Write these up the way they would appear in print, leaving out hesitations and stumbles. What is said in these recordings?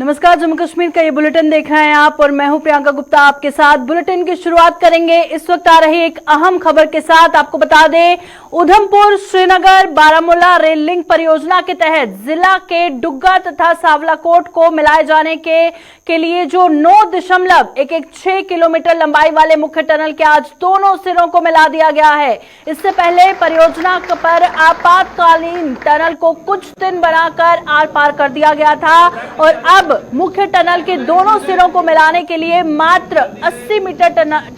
नमस्कार, जम्मू कश्मीर का ये बुलेटिन देख रहे हैं आप और मैं हूं प्रियंका गुप्ता आपके साथ। बुलेटिन की शुरुआत करेंगे इस वक्त आ रही एक अहम खबर के साथ। आपको बता दें, उधमपुर श्रीनगर बारामूला रेल लिंक परियोजना के तहत जिला के डुग्गा तथा सावलाकोट को मिलाए जाने के लिए जो 9.116 किलोमीटर लंबाई वाले मुख्य टनल के आज दोनों सिरों को मिला दिया गया है। इससे पहले परियोजना पर आपातकालीन टनल को कुछ दिन बनाकर आर पार कर दिया गया था और अब मुख्य टनल के दोनों सिरों को मिलाने के लिए मात्र 80 मीटर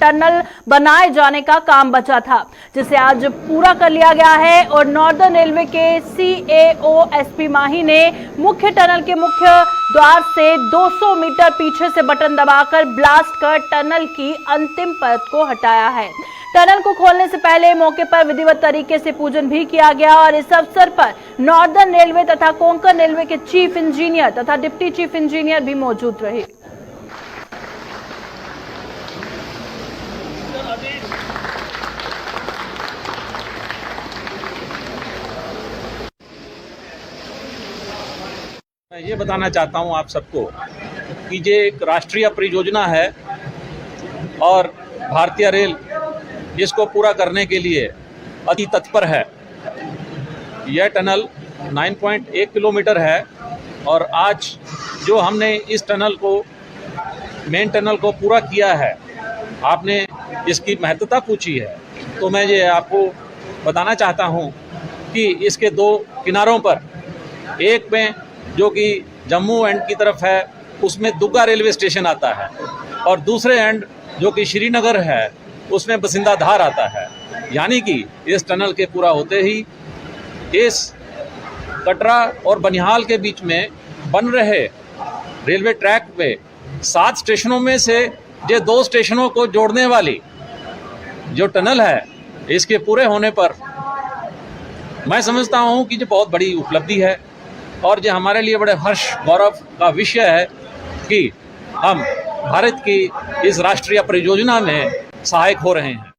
टनल बनाए जाने का काम बचा था, जिसे आज पूरा कर लिया गया है। और नॉर्दर्न रेलवे के CAO SP माही ने मुख्य टनल के मुख्य द्वार से 200 मीटर पीछे से बटन दबाकर ब्लास्ट कर टनल की अंतिम परत को हटाया है। टनल को खोलने से पहले मौके पर विधिवत तरीके से पूजन भी किया गया और इस अवसर पर नॉर्दर्न रेलवे तथा कोंकण रेलवे के चीफ इंजीनियर तथा डिप्टी चीफ इंजीनियर भी मौजूद रहे। मैं ये बताना चाहता हूं आप सबको कि ये एक राष्ट्रीय परियोजना है और भारतीय रेल इसको पूरा करने के लिए अति तत्पर है। यह टनल 9.1 किलोमीटर है और आज जो हमने इस टनल को मेन टनल को पूरा किया है, आपने इसकी महत्वता पूछी है, तो मैं ये आपको बताना चाहता हूँ कि इसके दो किनारों पर, एक में जो कि जम्मू एंड की तरफ है उसमें दुग्गा रेलवे स्टेशन आता है और दूसरे एंड जो कि श्रीनगर है उसमें बसिंदा धार आता है। यानी कि इस टनल के पूरा होते ही इस कटरा और बनिहाल के बीच में बन रहे रेलवे ट्रैक पे 7 स्टेशनों में से ये 2 स्टेशनों को जोड़ने वाली जो टनल है, इसके पूरे होने पर मैं समझता हूँ कि ये बहुत बड़ी उपलब्धि है और ये हमारे लिए बड़े हर्ष गौरव का विषय है कि हम भारत की इस राष्ट्रीय परियोजना में सहायक हो रहे हैं।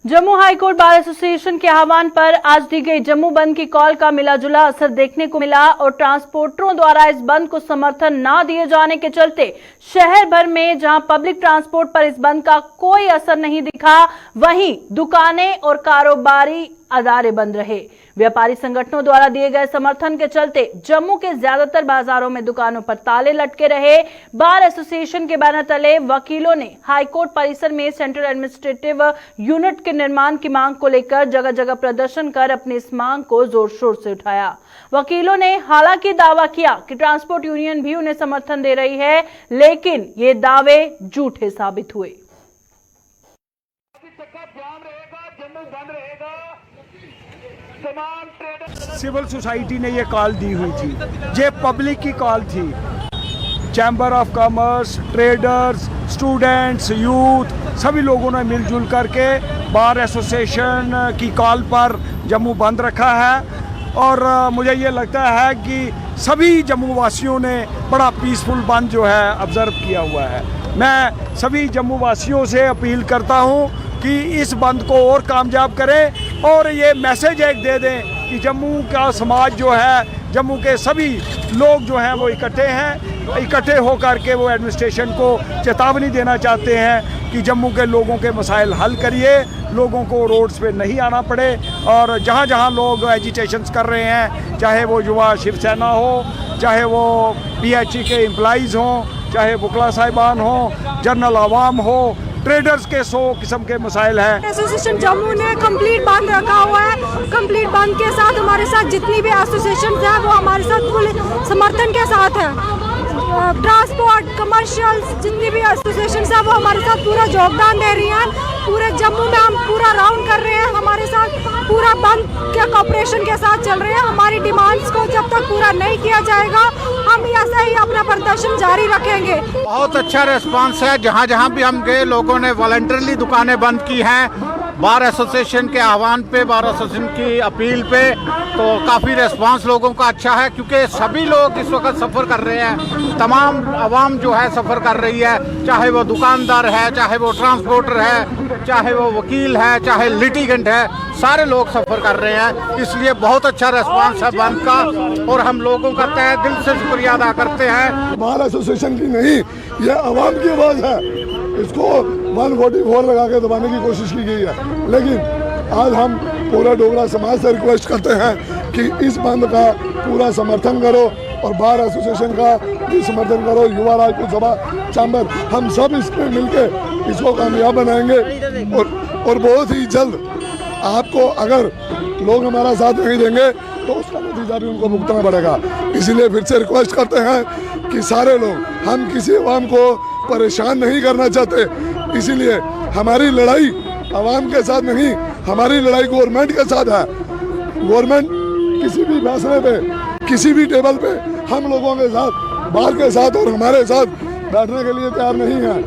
जम्मू हाईकोर्ट बार एसोसिएशन के आह्वान पर आज दी गई जम्मू बंद की कॉल का मिला-जुला असर देखने को मिला और ट्रांसपोर्टरों द्वारा इस बंद को समर्थन न दिए जाने के चलते शहर भर में जहां पब्लिक ट्रांसपोर्ट पर इस बंद का कोई असर नहीं दिखा, वहीं दुकानें और कारोबारी अदारे बंद रहे। व्यापारी संगठनों द्वारा दिए गए समर्थन के चलते जम्मू के ज्यादातर बाजारों में दुकानों पर ताले लटके रहे। बार एसोसिएशन के बैनर तले वकीलों ने हाईकोर्ट परिसर में सेंट्रल एडमिनिस्ट्रेटिव यूनिट के निर्माण की मांग को लेकर जगह जगह प्रदर्शन कर अपनी इस मांग को जोर शोर से उठाया। वकीलों ने हालांकि दावा किया कि ट्रांसपोर्ट यूनियन भी उन्हें समर्थन दे रही है, लेकिन ये दावे झूठे साबित हुए। सिविल सोसाइटी ने ये कॉल दी हुई थी, ये पब्लिक की कॉल थी। Chamber of commerce, traders, students, youth सभी लोगों ने मिलजुल करके बार एसोसिएशन की कॉल पर जम्मू बंद रखा है और मुझे ये लगता है कि सभी जम्मू वासियों ने बड़ा पीसफुल बंद जो है ऑब्जर्व किया हुआ है। मैं सभी जम्मू वासियों से अपील करता हूँ कि इस बंद को और कामयाब करें और ये मैसेज एक दे दें कि जम्मू का समाज जो है, जम्मू के सभी लोग जो हैं वो इकट्ठे हैं, इकट्ठे होकर के वो एडमिनिस्ट्रेशन को चेतावनी देना चाहते हैं कि जम्मू के लोगों के मसाइल हल करिए, लोगों को रोड्स पे नहीं आना पड़े। और जहाँ जहाँ लोग एजिटेशंस कर रहे हैं, चाहे वो युवा शिवसेना हो, चाहे वो PHE के एम्प्लॉइज़ हों, चाहे बुकला साहिबान हों, जनरल आवाम हो, ट्रेडर्स के 100 किस्म के मसाइल हैं। एसोसिएशन जम्मू ने कंप्लीट बंद रखा हुआ है। कंप्लीट बंद के साथ हमारे साथ जितनी भी एसोसिएशन हैं वो हमारे साथ फुल समर्थन के साथ है। ट्रांसपोर्ट, कमर्शियल जितनी भी एसोसिएशन हैं वो हमारे साथ पूरा योगदान दे रही हैं। पूरे जम्मू में हम पूरा राउंड कर रहे हैं, हमारे साथ पूरा बंद के कोऑपरेशन के साथ चल रहे हैं। हमारी डिमांड्स को जब तक पूरा नहीं किया जाएगा हम ऐसे ही अपना प्रदर्शन जारी रखेंगे। बहुत अच्छा रिस्पांस है। जहाँ जहाँ भी हम गए लोगों ने वॉलंटरली दुकानें बंद की हैं। बार एसोसिएशन के आह्वान पे, बार एसोसिएशन की अपील पे तो काफ़ी रिस्पांस लोगों का अच्छा है, क्योंकि सभी लोग इस वक्त सफ़र कर रहे हैं। तमाम आवाम जो है सफ़र कर रही है, चाहे वो दुकानदार है, चाहे वो ट्रांसपोर्टर है, चाहे वो वकील है, चाहे लिटिगेंट है, सारे लोग सफ़र कर रहे हैं। इसलिए बहुत अच्छा रिस्पांस है बंद का और हम लोगों का तहे दिल से शुक्रिया अदा करते हैं। बार एसोसिएशन की नहीं, यह आवाम की आवाज़ है। इसको 144 लगा के दबाने की कोशिश की गई है, लेकिन आज हम पूरा डोगरा समाज से रिक्वेस्ट करते हैं कि इस बंद का पूरा समर्थन करो और बार एसोसिएशन का भी समर्थन करो। युवा राजपूत सभा चैम्बर, हम सब इसमें मिलकर इसको कामयाब बनाएंगे और बहुत ही जल्द आपको, अगर लोग हमारा साथ नहीं देंगे तो उसका नतीजा भी उनको भुगतना पड़ेगा। इसीलिए फिर से रिक्वेस्ट करते हैं कि सारे लोग, हम किसी आवाम को परेशान नहीं करना चाहते, इसीलिए हमारी लड़ाई आवाम के साथ नहीं, हमारी लड़ाई गवर्नमेंट के साथ है। गवर्नमेंट किसी भी फैसले पे, किसी भी टेबल पे हम लोगों के साथ, बाहर के साथ और हमारे साथ बैठने के लिए तैयार नहीं है।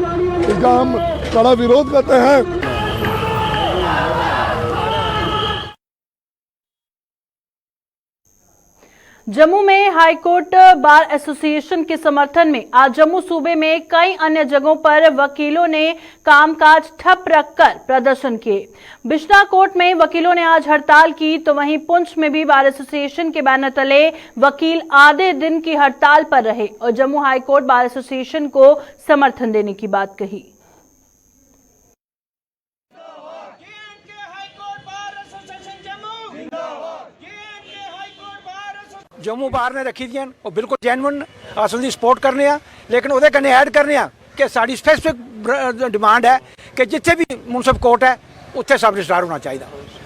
इसका हम कड़ा विरोध करते हैं। जम्मू में हाईकोर्ट बार एसोसिएशन के समर्थन में आज जम्मू सूबे में कई अन्य जगहों पर वकीलों ने कामकाज ठप रखकर प्रदर्शन किए। बिश्ना कोर्ट में वकीलों ने आज हड़ताल की, तो वहीं पुंछ में भी बार एसोसिएशन के बैनर तले वकील आधे दिन की हड़ताल पर रहे और जम्मू हाईकोर्ट बार एसोसिएशन को समर्थन देने की बात कही। जम्मू बार ने रखी दियां और बिल्कुल जेन्युइन अस उहदी सपोर्ट करने आ, लेकिन उहदे कन्नै ऐड करने आ कि साडी स्पेसिफिक डिमांड है कि जिथे भी मुनसिपल कोर्ट है उत्थे सब रजिस्ट्रार होना चाहिए,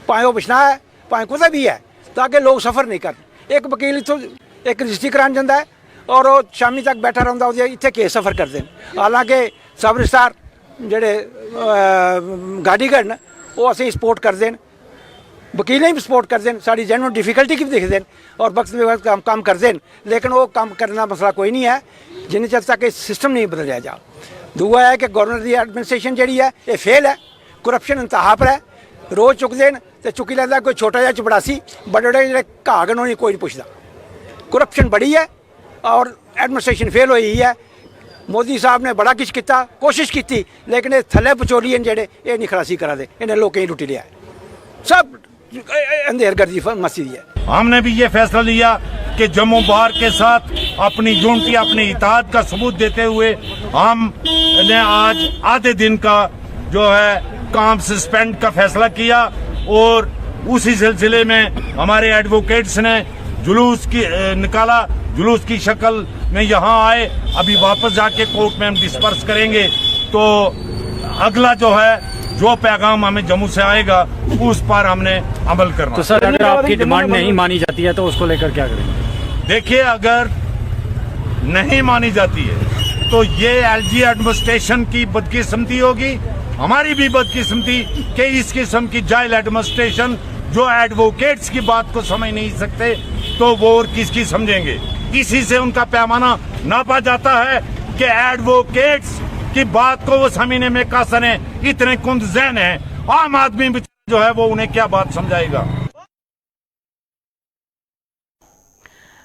भावें वो बिश्ना है भावें कुदै भी है, ताकि लोग सफ़र नहीं करन। एक वकील इत्थों एक रजिस्ट्री करान जांदा है और वो शामी तक बैठा रहिंदा, ओहदे इत्थे केस सफ़र करदे न। हालांकि सब रजिस्ट्रार जेह्ड़े गाड़ीगर न वो असेंगी सपोर्ट करदे न, वकीलें भी सपोर्ट करते हैं, साड़ी जेन्युइन डिफिकल्टी की भी देखते हैं और वक्त बे वक्त काम करते हैं, लेकिन वो काम करना मसला कोई नहीं है जिन्हें चल तक सिस्टम नहीं बदलिया जा। दूआ है कि गवर्नर की एडमिनिस्ट्रेशन जी है ये फेल है, करप्शन इंतहा पर है, रोज़ चुकते हैं तो चुकी लैंदा कोई छोटा जहा चपड़ासी, बड़े बड़े जो घाग न कोई नहीं पुछदा। करप्शन बड़ी है और एडमिनिस्ट्रेशन फेल हुई है। मोदी साहब ने बड़ा कुछ किया, कोशिश की, लेकिन ये थले पचोलियन जेडे ये नहीं खलासी करा दे, इन्हें लोगों ही लुटी लिया है, सब अंधेरगर्दी मसीदी है। हमने भी ये फैसला लिया कि जम्मू बार के साथ अपनी यूनिटी, अपनी इताअत का सबूत देते हुए हमने आज आधे दिन का जो है काम सस्पेंड का फैसला किया और उसी सिलसिले में हमारे एडवोकेट्स ने जुलूस की निकाला, जुलूस की शक्ल में यहाँ आए। अभी वापस जाके कोर्ट में हम डिस्पर्स करेंगे, तो अगला जो है जो पैगाम हमें जम्मू से आएगा उस पर हमने अमल करना। तो सर अगर आपकी डिमांड नहीं मानी जाती है तो उसको लेकर क्या करेंगे? देखिए, अगर नहीं मानी जाती है तो ये एलजी एडमिनिस्ट्रेशन की बदकिस्मती होगी, हमारी भी बदकिस्मती कि इस किस्म की जाइल एडमिनिस्ट्रेशन जो एडवोकेट्स की बात को समझ नहीं सकते तो वो और किसकी समझेंगे। इसी से उनका पैमाना नापा जाता है कि एडवोकेट्स की बात को वो समझने में कासर है, इतने कुंद ज़हन है, आम आदमी जो है वो उन्हें क्या बात समझाएगा।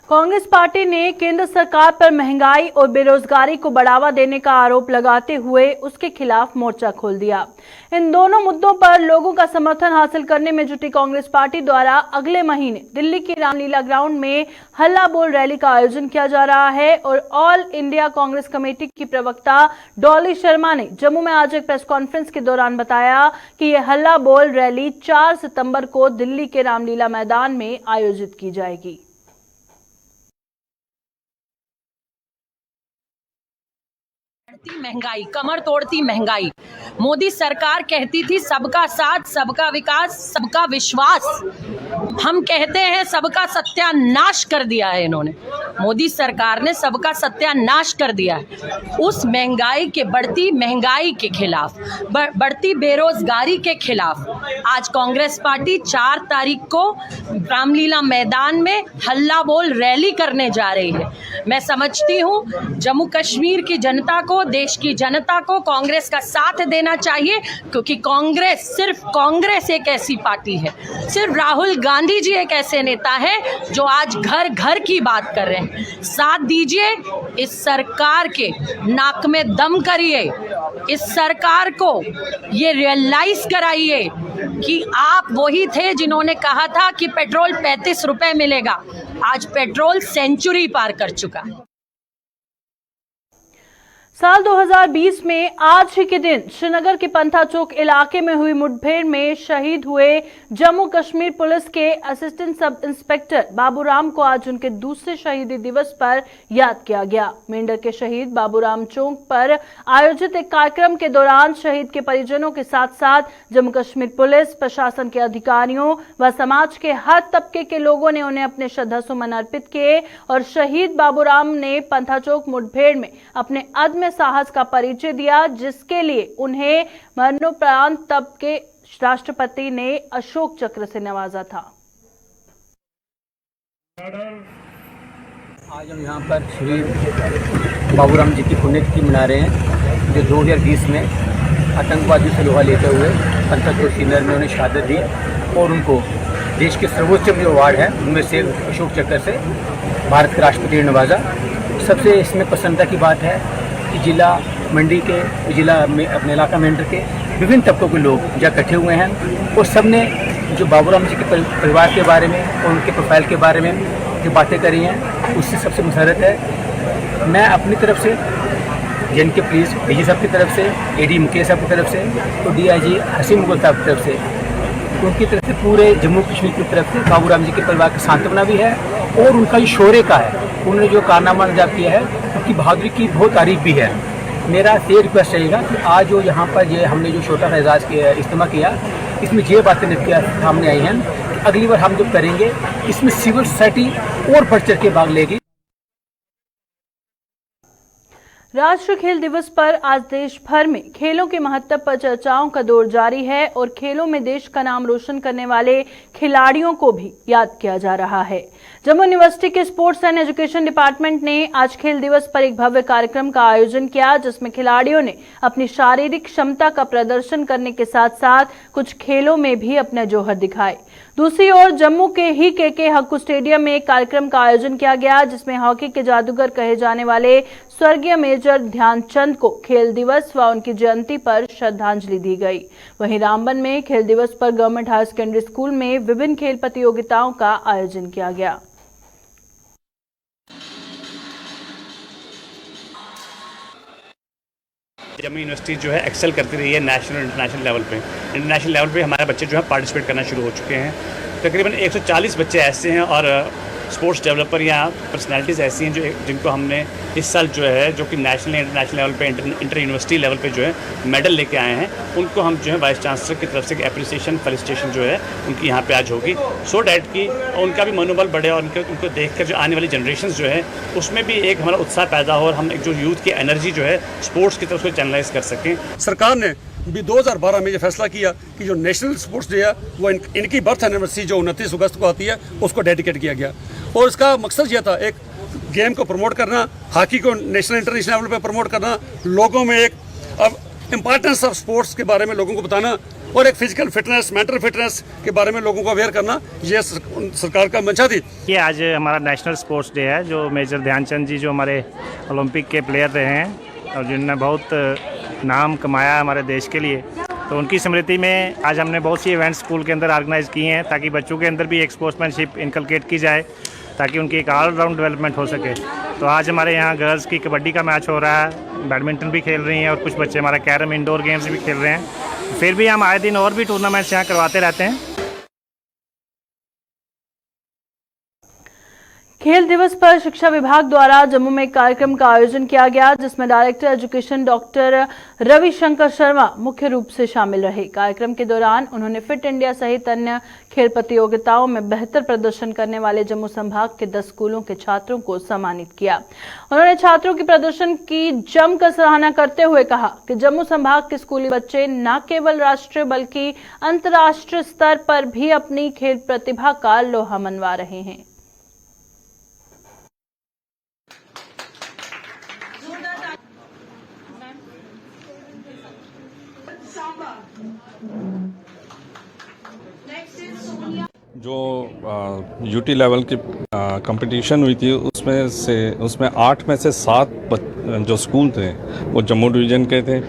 कांग्रेस पार्टी ने केंद्र सरकार पर महंगाई और बेरोजगारी को बढ़ावा देने का आरोप लगाते हुए उसके खिलाफ मोर्चा खोल दिया। इन दोनों मुद्दों पर लोगों का समर्थन हासिल करने में जुटी कांग्रेस पार्टी द्वारा अगले महीने दिल्ली की रामलीला ग्राउंड में हल्ला बोल रैली का आयोजन किया जा रहा है और ऑल इंडिया कांग्रेस कमेटी की प्रवक्ता डॉली शर्मा ने जम्मू में आज एक प्रेस कॉन्फ्रेंस के दौरान बताया कि यह हल्ला बोल रैली 4 सितंबर को दिल्ली के रामलीला मैदान में आयोजित की जाएगी। महंगाई, कमर तोड़ती महंगाई। मोदी सरकार कहती थी सबका साथ, सबका विकास, सबका विश्वास। हम कहते हैं सबका सत्यानाश कर दिया है इन्होंने। मोदी सरकार ने सबका सत्यानाश कर दिया है। उस महंगाई के बढ़ती महंगाई के खिलाफ, बढ़ती बेरोजगारी के खिलाफ आज कांग्रेस पार्टी 4 तारीख को रामलीला मैदान में हल्ला बोल रैली करने जा रही है। मैं समझती हूँ जम्मू कश्मीर की जनता को, देश की जनता को कांग्रेस का साथ देना चाहिए, क्योंकि कांग्रेस, सिर्फ कांग्रेस एक ऐसी पार्टी है, सिर्फ राहुल गांधी जी एक ऐसे नेता है जो आज घर घर की बात कर रहे हैं। साथ दीजिए, इस सरकार के नाक में दम करिए, इस सरकार को ये रियलाइज कराइए कि आप वही थे जिन्होंने कहा था कि पेट्रोल 35 रुपए मिलेगा। आज पेट्रोल सेंचुरी पार कर चुका है। साल 2020 में आज ही के दिन श्रीनगर के पंथा चौक इलाके में हुई मुठभेड़ में शहीद हुए जम्मू कश्मीर पुलिस के असिस्टेंट सब इंस्पेक्टर बाबूराम को आज उनके दूसरे शहीदी दिवस पर याद किया गया। मेंढर के शहीद बाबूराम चौक पर आयोजित एक कार्यक्रम के दौरान शहीद के परिजनों के साथ साथ जम्मू कश्मीर पुलिस प्रशासन के अधिकारियों व समाज के हर तबके के लोगों ने उन्हें अपने श्रद्धासुमन अर्पित किए और शहीद बाबूराम ने पंथा चौक मुठभेड़ में अपने अदम्य साहस का परिचय दिया, जिसके लिए उन्हें मरणोपरांत तब के राष्ट्रपति ने अशोक चक्र से नवाजा था। आज हम यहाँ पर श्री बाबूराम जी की पुण्यतिथि मना रहे हैं, जो 2020 में आतंकवादियों से लोहा लेते हुए पंथा चौक श्रीनगर में उन्हें शहादत दी और उनको देश के सर्वोच्च जो अवार्ड है उनमें से अशोक चक्र से भारत के राष्ट्रपति ने नवाजा। सबसे इसमें पसंदीदा की बात है कि जिला मंडी के, जिला में अपने इलाका मेंढर के विभिन्न तबकों के लोग जहाँ इकट्ठे हुए हैं और सब ने जो बाबूराम जी के परिवार के बारे में और उनके प्रोफाइल के बारे में जो बातें करी हैं उससे सबसे मुसरत है। मैं अपनी तरफ से JNK पुलिस AG साहब की तरफ से, AD मुकेश साहब की तरफ से, तो DIG हसीन मुगल साहब की तरफ से, उनकी तरफ से पूरे जम्मू कश्मीर की तरफ से बाबूराम जी के परिवार का सांत्वना भी है और उनका जो शौर्य का है, उन्होंने जो कारनामा अंजाम किया है उनकी बहादुरी की बहुत तारीफ भी है। मेरा ये रिक्वेस्ट रहेगा कि आज जो यहाँ पर ये हमने जो छोटा सा एजाज किया, इस्तेमाल किया, इसमें ये बातें निकल सामने आई हैं कि अगली बार हम जब करेंगे इसमें सिविल सोसाइटी और बढ़ चढ़ के भाग लेगी। राष्ट्रीय खेल दिवस पर आज देश भर में खेलों के महत्व पर चर्चाओं का दौर जारी है और खेलों में देश का नाम रोशन करने वाले खिलाड़ियों को भी याद किया जा रहा है। जम्मू यूनिवर्सिटी के स्पोर्ट्स एंड एजुकेशन डिपार्टमेंट ने आज खेल दिवस पर एक भव्य कार्यक्रम का आयोजन किया, जिसमें खिलाड़ियों ने अपनी शारीरिक क्षमता का प्रदर्शन करने के साथ साथ कुछ खेलों में भी अपने जौहर दिखाए। दूसरी ओर जम्मू के ही KK हक्कू स्टेडियम में एक कार्यक्रम का आयोजन किया गया, जिसमें हॉकी के जादूगर कहे जाने वाले स्वर्गीय मेजर ध्यानचंद को खेल दिवस व उनकी जयंती पर श्रद्धांजलि दी गई। वहीं रामबन में खेल दिवस पर गवर्नमेंट हायर सेकेंडरी स्कूल में विभिन्न खेल प्रतियोगिताओं का आयोजन किया गया। जम्मू यूनिवर्सिटी जो है एक्सेल करती रही है नेशनल और इंटरनेशनल लेवल पे। इंटरनेशनल लेवल पे हमारे बच्चे जो है पार्टिसिपेट करना शुरू हो चुके हैं। तकरीबन 140 बच्चे ऐसे हैं और स्पोर्ट्स डेवलपर या पर्सनालिटीज़ ऐसी हैं जो जिनको हमने इस साल जो है, जो कि नेशनल इंटरनेशनल लेवल पे, इंटर यूनिवर्सिटी लेवल पे जो है मेडल लेके आए हैं, उनको हम जो है वाइस चांसलर की तरफ से एप्रिसिएशन फेलिसिटेशन जो है उनकी यहाँ पे आज होगी, सो डैट कि उनका भी मनोबल बढ़े और उनको देख कर जो आने वाली जनरेशन जो है उसमें भी एक हमारा उत्साह पैदा हो और हम एक जो यूथ की एनर्जी जो है स्पोर्ट्स की तरफ से चैनलाइज कर सकें। सरकार ने भी 2012 में ये फैसला किया कि जो नेशनल स्पोर्ट्स डे है वो इनकी बर्थ एनिवर्सरी जो 29 अगस्त को आती है उसको डेडिकेट किया गया और इसका मकसद यह था एक गेम को प्रमोट करना, हॉकी को नेशनल इंटरनेशनल लेवल पे प्रमोट करना, लोगों में एक अब इम्पॉर्टेंस ऑफ स्पोर्ट्स के बारे में लोगों को बताना और एक फिजिकल फिटनेस, मेंटल फिटनेस के बारे में लोगों को अवेयर करना, ये सरकार का मंशा थी। ये आज हमारा नेशनल स्पोर्ट्स डे है, जो मेजर ध्यानचंद जी जो हमारे ओलंपिक के प्लेयर रहे हैं और जिन्होंने बहुत नाम कमाया हमारे देश के लिए, तो उनकी स्मृति में आज हमने बहुत सी इवेंट्स स्कूल के अंदर ऑर्गेनाइज किए हैं ताकि बच्चों के अंदर भी एक स्पोर्ट्समैनशिप इनकलकेट की जाए ताकि उनकी एक ऑलराउंड डेवलपमेंट हो सके। तो आज हमारे यहाँ गर्ल्स की कबड्डी का मैच हो रहा है, बैडमिंटन भी खेल रही हैं और कुछ बच्चे हमारा कैरम इंडोर गेम्स भी खेल रहे हैं। फिर भी हम आए दिन और भी टूर्नामेंट्स यहाँ करवाते रहते हैं। खेल दिवस पर शिक्षा विभाग द्वारा जम्मू में एक कार्यक्रम का आयोजन किया गया, जिसमें director education doctor Ravishankar Sharma मुख्य रूप से शामिल रहे। कार्यक्रम के दौरान उन्होंने फिट इंडिया सहित अन्य खेल प्रतियोगिताओं में बेहतर प्रदर्शन करने वाले जम्मू संभाग के 10 स्कूलों के छात्रों को सम्मानित किया। उन्होंने छात्रों के प्रदर्शन की जमकर सराहना करते हुए कहा कि जम्मू संभाग के स्कूली बच्चे न केवल राष्ट्रीय बल्कि अंतर्राष्ट्रीय स्तर पर भी अपनी खेल प्रतिभा का लोहा मनवा रहे हैं। जो यूटी लेवल की कंपटीशन हुई थी उसमें 8 में से 7 जो स्कूल थे वो जम्मू डिवीज़न के थे।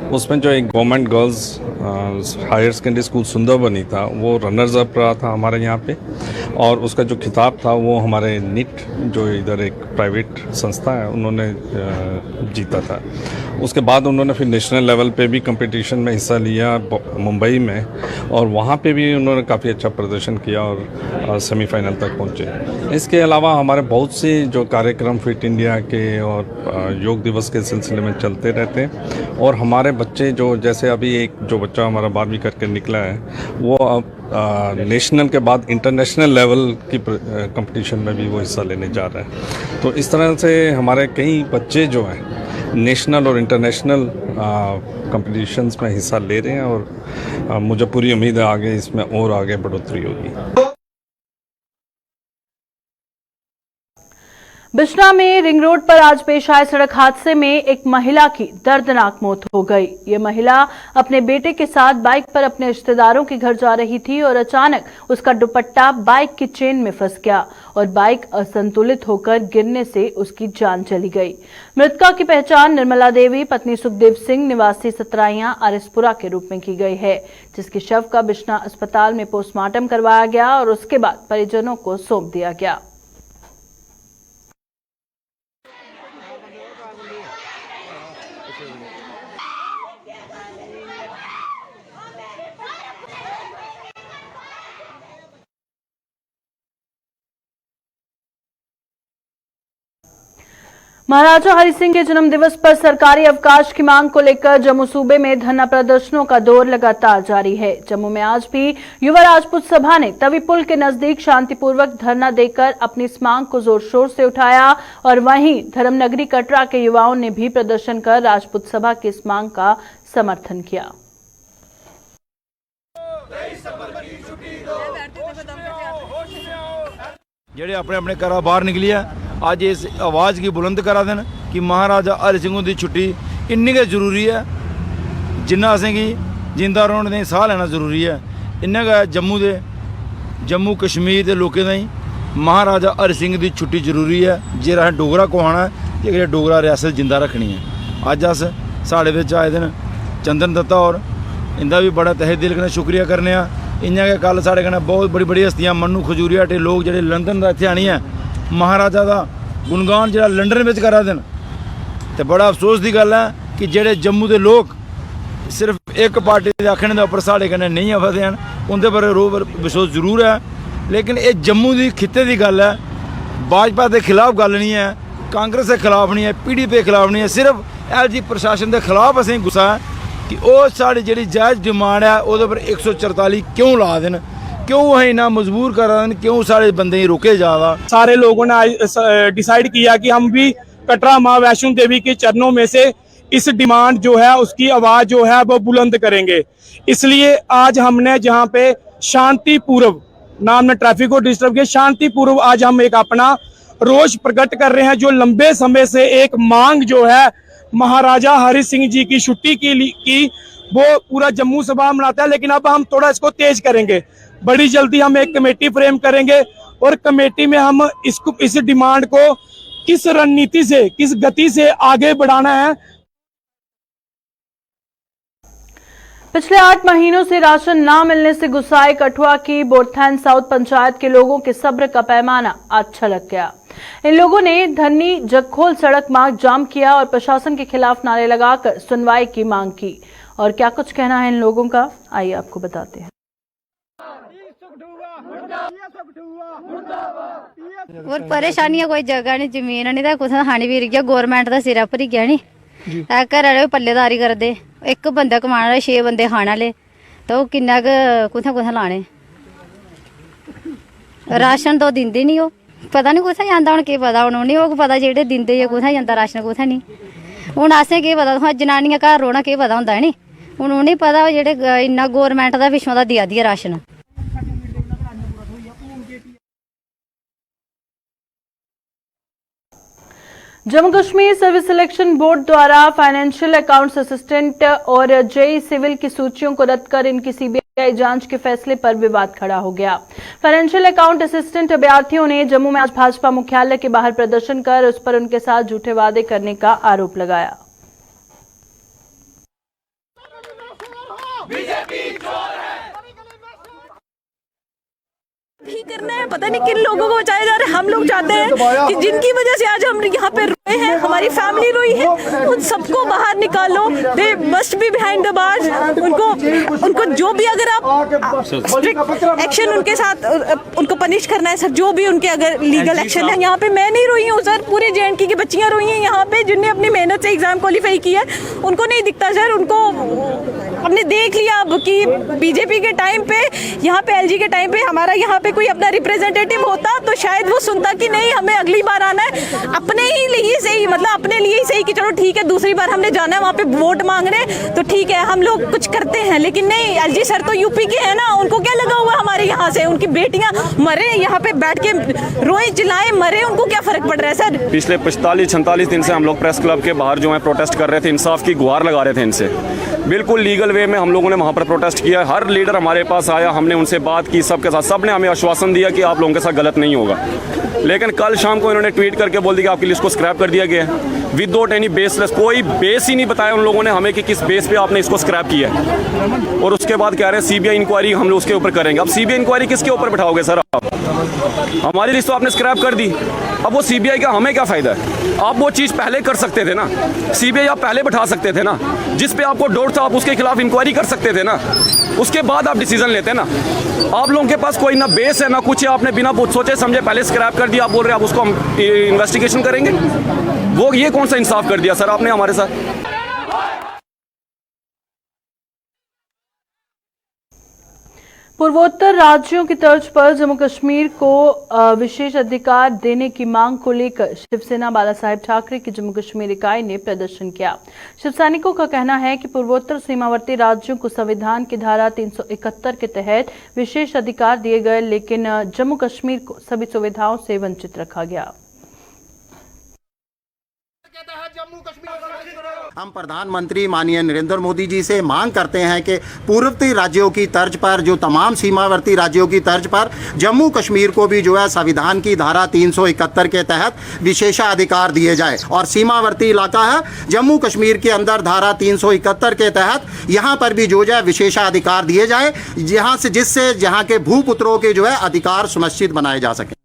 उसमें जो एक government girls higher secondary school Sundarbani था वो रनर्स अप रहा था हमारे यहाँ पे, और उसका जो खिताब था वो हमारे निट जो इधर एक प्राइवेट संस्था है उन्होंने जीता था। उसके बाद उन्होंने फिर नेशनल लेवल पे भी कंपटीशन में हिस्सा लिया मुंबई में, और वहाँ पे भी उन्होंने काफ़ी अच्छा प्रदर्शन किया और सेमीफाइनल तक पहुँचे। इसके अलावा हमारे बहुत से जो कार्यक्रम फिट इंडिया के और योग दिवस के सिलसिले में चलते रहते हैं, और हमारे बच्चे जो जैसे अभी एक जो बच्चा हमारा 12वीं करके निकला है वो अब नेशनल के बाद इंटरनेशनल लेवल की कंपटीशन में भी वो हिस्सा लेने जा रहा है। तो इस तरह से हमारे कई बच्चे जो हैं नेशनल और इंटरनेशनल कंपटीशंस में हिस्सा ले रहे हैं, और मुझे पूरी उम्मीद है आगे इसमें और आगे बढ़ोतरी होगी। बिश्ना में रिंग रोड पर आज पेश आए सड़क हादसे में एक महिला की दर्दनाक मौत हो गई। ये महिला अपने बेटे के साथ बाइक पर अपने रिश्तेदारों के घर जा रही थी और अचानक उसका दुपट्टा बाइक की चेन में फंस गया और बाइक असंतुलित होकर गिरने से उसकी जान चली गई। मृतका की पहचान निर्मला देवी पत्नी सुखदेव सिंह निवासी सतराइयां आरएसपुरा के रूप में की गई है, जिसके शव का बिश्ना अस्पताल में पोस्टमार्टम करवाया गया और उसके बाद परिजनों को सौंप दिया गया। महाराजा हरि सिंह के जन्म दिवस पर सरकारी अवकाश की मांग को लेकर जम्मू सूबे में धरना प्रदर्शनों का दौर लगातार जारी है। जम्मू में आज भी युवा राजपूत सभा ने तवी पुल के नजदीक शांतिपूर्वक धरना देकर अपनी इस मांग को जोर शोर से उठाया, और वहीं धर्मनगरी कटरा के युवाओं ने भी प्रदर्शन कर राजपूत सभा की इस मांग का समर्थन किया। ਜਿਹੜੇ ਆਪਣੇ ਆਪਣੇ ਘਰਾਂ ਬਾਹਰ ਨਿਕਲੀ ਆ ਅੱਜ ਇਸ ਆਵਾਜ਼ ਕੀ ਬੁਲੰਦ ਕਰਾ ਦੇਣ ਕਿ ਮਹਾਰਾਜਾ ਹਰੀ ਸਿੰਘ ਦੀ ਛੁੱਟੀ ਇੰਨੀ ਕੁ ਜ਼ਰੂਰੀ ਹੈ ਜਿੰਨਾ ਅਸੀਂ ਕੀ ਜਿੰਦਾ ਰਹਿਣ ਦੇ ਸਾਹ ਲੈਣਾ ਜ਼ਰੂਰੀ ਹੈ। ਇੰਨਾ ਕੁ ਜੰਮੂ ਕਸ਼ਮੀਰ ਦੇ ਲੋਕਾਂ ਦਾ ਹੀ ਮਹਾਰਾਜਾ ਹਰੀ ਸਿੰਘ ਦੀ ਛੁੱਟੀ ਜ਼ਰੂਰੀ ਹੈ ਜੇ ਅਸੀਂ ਡੋਗਰਾ ਕਹਾਣਾ ਜੇ ਡੋਗਰਾ ਰਿਆਸਤ ਜਿੰਦਾ ਰੱਖਣੀ ਹੈ। ਅੱਜ ਅਸ साढ़े विच आए दिन चंदन दत्ता और इंदा भी बड़ा तहे दिल कन्नै शुक्रिया करने इ'यां गै कल साढ़े कन्नै बहुत बड़ी बड़ी हस्तियां मन्नू खजूरिया टे लोग जेह्ड़े लंदन दा इत्थै आनी है महाराजा दा गुणगान जेह्ड़ा लंदन बिच करा दे न ते बड़ा अफसोस दी गल है कि जेह्ड़े जम्मू दे लोग सिर्फ एक पार्टी दे आखने दे उप्पर साढ़े कन्नै नहीं आफदे हैं उंदे पर रोब बसोस जरूर है लेकिन ये जम्मू दी खित्ते दी गल है भाजपा के खिलाफ गल नहीं है कांग्रेस के खिलाफ नहीं है PDP के खिलाफ नहीं है सिर्फ LG प्रशासन के खिलाफ असें गुस्सा है कि वो साड़ी जी जायज़ डिमांड है वो पर 144 क्यों ला देन क्यों वह इन्ना मजबूर कर रहे हैं क्यों सारे बंदे रोके जा रहा। सारे लोगों ने डिसाइड किया कि हम भी कटरा माँ वैष्णो देवी के चरणों में से इस डिमांड जो है उसकी आवाज़ जो है वो बुलंद करेंगे। इसलिए आज हमने जहाँ पे शांतिपूर्व नाम ने ट्रैफिक को डिस्टर्ब किया शांतिपूर्व आज हम एक अपना रोष प्रकट कर रहे हैं जो लंबे समय से एक मांग जो है महाराजा हरि सिंह जी की छुट्टी की वो पूरा जम्मू सभा मनाता है लेकिन अब हम थोड़ा इसको तेज करेंगे। बड़ी जल्दी हम एक कमेटी फ्रेम करेंगे और कमेटी में हम इस डिमांड को किस रणनीति से किस गति से आगे बढ़ाना है। पिछले 8 महीनों से राशन ना मिलने से गुस्साए कठुआ की बोरथैन साउथ पंचायत के लोगों के सब्र का पैमाना आज छलक गया। इन लोगों ने धन्नी जगखोल सड़क मार्ग जाम किया और प्रशासन के खिलाफ नारे लगाकर सुनवाई की मांग की। और क्या कुछ कहना है इन लोगों का, आइए आपको बताते हैं। और परेशानी कोई जगह नहीं, जमीन नहीं तो कुछ हानि भी गया, गौरमेंट का सिरा भरी गया नहीं। घर वाले पल्लेदारी करते, एक बंदा कमाने वाले 6 बंदे खाने वाले, तो किन्ना कुत्थें कुत्थें लाने। राशन तो दिंदे नहीं, वो पता नहीं कुत्थें जाता, हूँ केह् पता, हूँ नहीं पता जेह्ड़े दिंदे कुत्थें जाता राशन कुत्थें नहीं। हूँ असें केह् पता, तुसें जनानियां घर रौह्ना केह् पता होंदा नी। हूँ उनेंगी पता जेह्ड़े इन्ना गौरमेंट दा पिच्छों दा देआ दी राशन। Jammu Kashmir service selection board द्वारा फाइनेंशियल अकाउंट्स असिस्टेंट और जेई सिविल की सूचियों को रद्द कर इनकी सीबीआई जांच के फैसले पर विवाद खड़ा हो गया। फाइनेंशियल अकाउंट असिस्टेंट अभ्यर्थियों ने जम्मू में आज भाजपा मुख्यालय के बाहर प्रदर्शन कर उस पर उनके साथ झूठे वादे करने का आरोप लगाया। ही करना है, पता नहीं किन लोगों को बचाया जा रहा है। हम लोग चाहते हैं कि जिनकी वजह से आज हम यहाँ पे रोए हैं, हमारी फैमिली रोई है, उन सबको बाहर निकालो। They must be behind the bars. उनको जो भी अगर आप स्ट्रिक्ट एक्शन उनके साथ उनको पनिश करना है सर, जो भी उनके अगर लीगल एक्शन है। यहाँ पे मैं नहीं रोई हूँ सर, पूरे JNK की बच्चियाँ रोई हैं यहाँ पे, जिनने अपनी मेहनत से एग्जाम क्वालिफाई किया है। उनको नहीं दिखता सर, उनको हमने देख लिया अब कि बीजेपी के टाइम पे, यहाँ पे LG के टाइम पे हमारा यहाँ पे कोई अपना रिप्रेजेंटेटिव होता तो शायद वो सुनता कि नहीं हमें अगली बार आना है अपने ही लिए सही, मतलब अपने लिए ही सही कि चलो ठीक है दूसरी बार हमने जाना है वहाँ पे वोट मांगने, तो ठीक है हम लोग कुछ करते हैं। लेकिन नहीं, LG सर तो यूपी के हैं ना, उनको क्या लगा हुआ हमारे यहाँ से, उनकी बेटियां मरे यहाँ पे बैठ के रोए चिल्लाए मरे, उनको क्या फर्क पड़ रहा है सर। पिछले 45-46 दिन से हम लोग प्रेस क्लब के बाहर जो है प्रोटेस्ट कर रहे थे, इंसाफ की गुहार लगा रहे थे इनसे। बिल्कुल लीगल वे में हम लोगों ने वहाँ पर प्रोटेस्ट किया। हर लीडर हमारे पास आया, हमने उनसे बात की, सबके साथ सबने हमें आश्वासन दिया कि आप लोगों के साथ गलत नहीं होगा। लेकिन कल शाम को इन्होंने ट्वीट करके बोल दिया कि आपकी लिस्ट को स्क्रैप कर दिया गया है विदाउट एनी बेसलेस। कोई बेस ही नहीं बताया उन लोगों ने हमें कि किस बेस पे आपने इसको स्क्रैप किया है। और उसके बाद कह रहे हैं सीबीआई इंक्वायरी हम लोग उसके ऊपर करेंगे। अब सीबीआई इंक्वायरी किसके ऊपर बैठाओगे सर आप? हमारी लिस्ट तो आपने स्क्रैप कर दी, अब वो सीबीआई का हमें क्या फायदा है? आप वो चीज़ पहले कर सकते थे ना, सीबीआई आप पहले बैठा सकते थे ना, जिस पे आपको डाउट था आप उसके खिलाफ इंक्वायरी कर सकते थे ना, उसके बाद आप डिसीजन लेते ना। आप लोगों के पास कोई ना बेस है ना कुछ है, आपने बिना सोचे समझे पहले स्क्रैप कर दिया। आप बोल रहे हैं आप उसको हम इन्वेस्टिगेशन करेंगे, वो ये कौन सा इंसाफ कर दिया सर आपने हमारे साथ? पूर्वोत्तर राज्यों की तर्ज पर जम्मू कश्मीर को विशेष अधिकार देने की मांग को लेकर शिवसेना बाला साहेब ठाकरे की जम्मू कश्मीर इकाई ने प्रदर्शन किया। शिव सैनिकों का कहना है कि पूर्वोत्तर सीमावर्ती राज्यों को संविधान की धारा 371 के तहत विशेष अधिकार दिए गए, लेकिन जम्मू कश्मीर को सभी सुविधाओं से वंचित रखा गया। हम प्रधानमंत्री माननीय नरेंद्र मोदी जी से मांग करते हैं कि पूर्ववर्ती राज्यों की तर्ज पर, जो तमाम सीमावर्ती राज्यों की तर्ज पर जम्मू कश्मीर को भी जो है संविधान की धारा 371 के तहत विशेषाधिकार दिए जाए। और सीमावर्ती इलाका है जम्मू कश्मीर के अंदर धारा 371 के तहत यहाँ पर भी जो है विशेषाधिकार दिए जाए, जहाँ से जिससे यहाँ के भूपुत्रों के जो है अधिकार सुनिश्चित बनाए जा सके।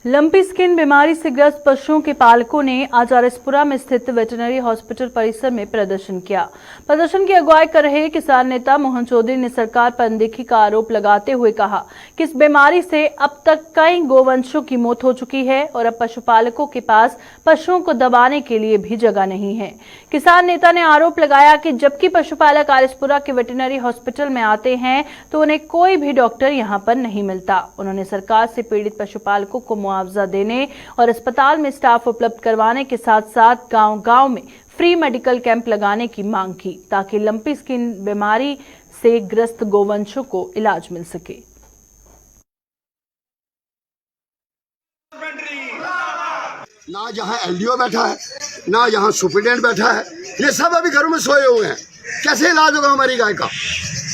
लंपी स्किन बीमारी से ग्रस्त पशुओं के पालकों ने आज आरएसपुरा में स्थित वेटरनरी हॉस्पिटल परिसर में प्रदर्शन किया। प्रदर्शन की अगुवाई कर रहे किसान नेता मोहन चौधरी ने सरकार पर अनदेखी का आरोप लगाते हुए कहा कि इस बीमारी से अब तक कई गोवंशों की मौत हो चुकी है और अब पशुपालकों के पास पशुओं को दबाने के लिए भी जगह नहीं है। किसान नेता ने आरोप लगाया कि जबकि पशुपालक आरएसपुरा के वेटरनरी हॉस्पिटल में आते हैं तो उन्हें कोई भी डॉक्टर यहां पर नहीं मिलता। उन्होंने सरकार से पीड़ित पशुपालकों को मुआवजा देने और अस्पताल में स्टाफ उपलब्ध करवाने के साथ साथ गांव-गांव में फ्री मेडिकल कैंप लगाने की मांग की, ताकि लंपी स्किन बीमारी से ग्रस्त गोवंशों को इलाज मिल सके। ना जहाँ LDO बैठा है, ना यहाँ सुप्रिटेंडेंट बैठा है, ये सब अभी घरों में सोए हुए हैं। कैसे इलाज होगा हमारी गाय का?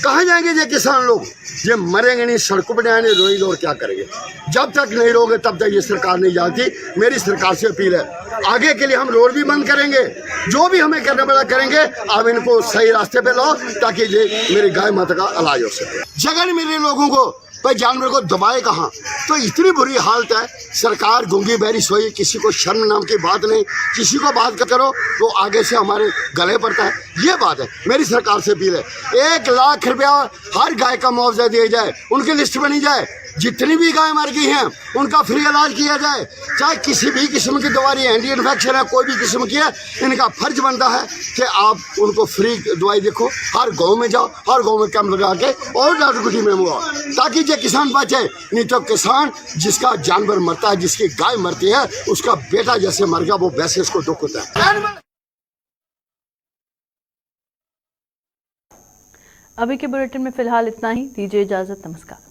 कहाँ जाएंगे ये किसान लोग? ये मरेंगे नहीं, सड़कों पर आने रोएंगे और क्या करेंगे? जब तक नहीं रोगे तब तक ये सरकार नहीं जाती। मेरी सरकार से अपील है, आगे के लिए हम रोड भी बंद करेंगे, जो भी हमें करना पड़ा करेंगे। अब इनको सही रास्ते पे लाओ ताकि ये मेरी गाय माता का इलाज हो सके। जगह नहीं मिल रही लोगों को, भाई जानवर को दबाए कहाँ। तो इतनी बुरी हालत है, सरकार गूंगी बहरी सोई, किसी को शर्म नाम की बात नहीं, किसी को बात करो तो आगे से हमारे गले पड़ता है। ये बात है, मेरी सरकार से अपील है 1 लाख रुपया हर गाय का मुआवजा दिया जाए, उनकी लिस्ट बनी जाए, जितनी भी गाय मर गई हैं उनका फ्री इलाज किया जाए, चाहे किसी भी किस्म की दवाई एंटी इन्फेक्शन है, कोई भी किस्म की है, इनका फर्ज बनता है कि आप उनको फ्री दवाई देखो। हर गांव में जाओ, हर गांव में कैंप लगा के और डॉक्टर की टीम में हुआ, ताकि जो किसान बचे। नहीं तो किसान जिसका जानवर मरता है, जिसकी गाय मरती है, उसका बेटा जैसे मर गया वो वैसे इसको दुख होता है। अभी के बुलेटिन में फिलहाल इतना ही, दीजिए इजाजत, नमस्कार।